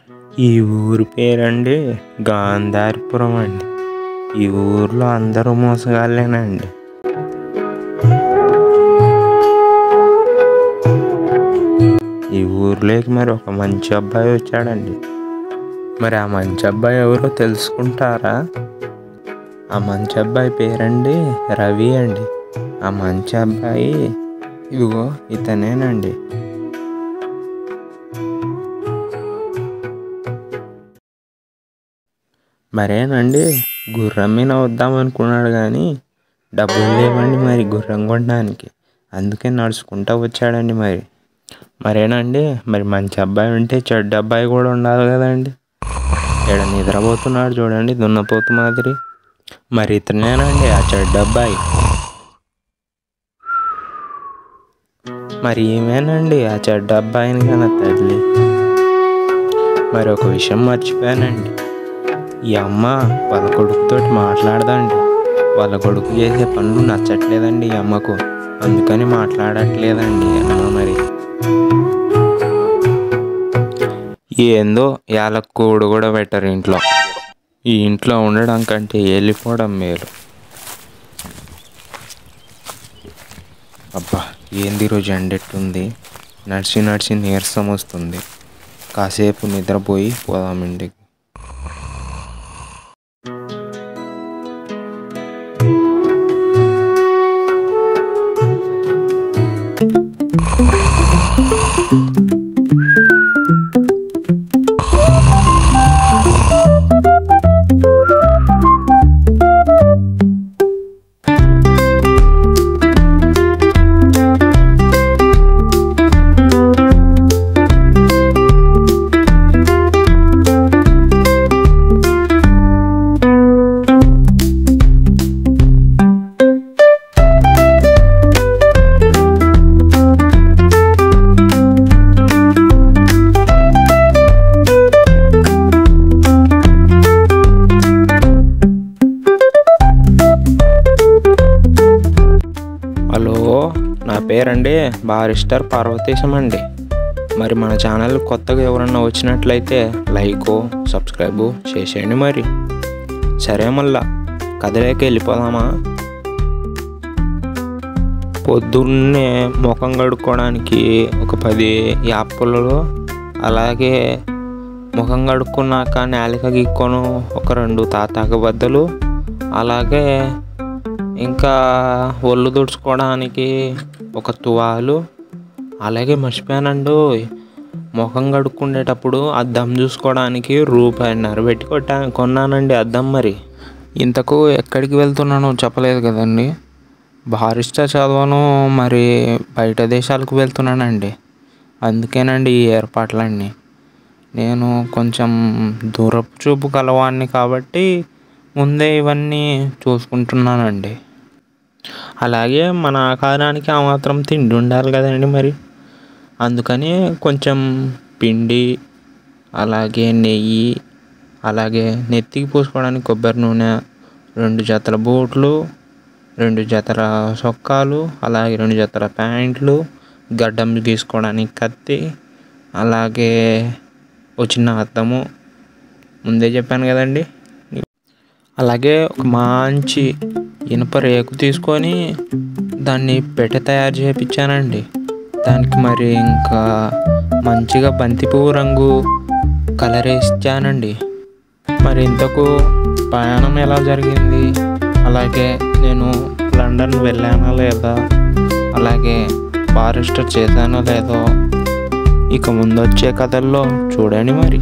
ఈ ఊరి పేరండి గాంధారిపురం అండి. ఈ ఊర్లో అందరూ మోసగాళ్ళేనండి. ఈ ఊర్లోకి మరి ఒక మంచి అబ్బాయి వచ్చాడండి. మరి ఆ మంచి అబ్బాయి ఎవరో తెలుసుకుంటారా? ఆ మంచి అబ్బాయి పేరండి రవి అండి. ఆ మంచి అబ్బాయి ఇదిగో ఇతనేనండి. మరేనండి గుర్రం మీద వద్దాం అనుకున్నాడు కానీ డబ్బులు లేవండి మరి గుర్రం కొనడానికి. అందుకే నడుచుకుంటూ వచ్చాడండి. మరేనండి మరి మంచి అబ్బాయి ఉంటే చెడ్డ అబ్బాయి కూడా ఉండాలి కదండి. ఇక్కడ నిద్రపోతున్నాడు చూడండి దున్నపోతు మాదిరి. మరి ఇతనేనండి ఆ చెడ్డ అబ్బాయి. మరి ఏమేనండి ఆ చెడ్డ అబ్బాయిని కన్నా తల్లి. మరి ఒక విషయం మర్చిపోయానండి. ఈ అమ్మ వాళ్ళ కొడుకుతోటి మాట్లాడదండి. వాళ్ళ కొడుకు చేసే పనులు నచ్చట్లేదండి ఈ అమ్మకు. అందుకని మాట్లాడట్లేదండి అమ్మ. మరి ఏందో యాలకు కూడు కూడా పెట్టరు ఇంట్లో. ఈ ఇంట్లో ఉండడం కంటే వెళ్ళిపోవడం మేలు. అబ్బా ఏంది రోజు ఎండెట్టుంది. నడిచి నీరసం వస్తుంది. కాసేపు నిద్రపోయి పోదాం ఇంటికి. హలో, నా పేరండి బారిస్టర్ పార్వతీశం అండి. మరి మన ఛానల్ కొత్తగా ఎవరన్నా వచ్చినట్లయితే లైక్ సబ్స్క్రైబ్ చేసేయండి. మరి సరే మళ్ళా కథలోకి వెళ్ళిపోదామా? పొద్దున్నే ముఖం కడుక్కోవడానికి ఒక 10 యాప్లలో, అలాగే ముఖం కడుక్కున్నాక నేలక గీక్కొను ఒక 2 తాతాకు బద్దలు, అలాగే ఇంకా ఒళ్ళు తుడుచుకోవడానికి ఒక తువాలు, అలాగే మర్చిపోయానండు ముఖం కడుక్కునేటప్పుడు అద్దం చూసుకోవడానికి ₹1.5 పెట్టి కొన్నానండి అద్దం. మరి ఇంతకు ఎక్కడికి వెళ్తున్నానో చెప్పలేదు కదండి. బారిస్టర్ చదవను, మరి బయట దేశాలకు వెళ్తున్నానండి. అందుకేనండి ఈ ఏర్పాట్లన్నీ. నేను కొంచెం దూరపు చూపు కలవాడిని కాబట్టి ముందే ఇవన్నీ చూసుకుంటున్నానండి. అలాగే మన ఆకారానికి ఆ మాత్రం తిండి ఉండాలి కదండి. మరి అందుకని కొంచెం పిండి, అలాగే నెయ్యి, అలాగే నెత్తికి పూసుకోవడానికి కొబ్బరి నూనె, 2 జతల బూట్లు, 2 జతల సొక్కాలు, అలాగే 2 జతల ప్యాంట్లు, గడ్డం గీసుకోవడానికి కత్తి, అలాగే ఒక చిన్న అద్దము ముందే చెప్పాను కదండి. అలాగే ఒక మంచి ఇనుప రేకు తీసుకొని దాన్ని పెట్టె తయారు చేయించానండి. దానికి మరి ఇంకా మంచిగా బంతిపువ్వు రంగు కలర్ వేయించానండి. మరి ఇంతకు ప్రయాణం ఎలా జరిగింది, అలాగే నేను లండన్ వెళ్ళానో లేదా, అలాగే బారిస్టర్ చేశానో లేదో ఇక ముందు వచ్చే కథల్లో చూడండి మరి.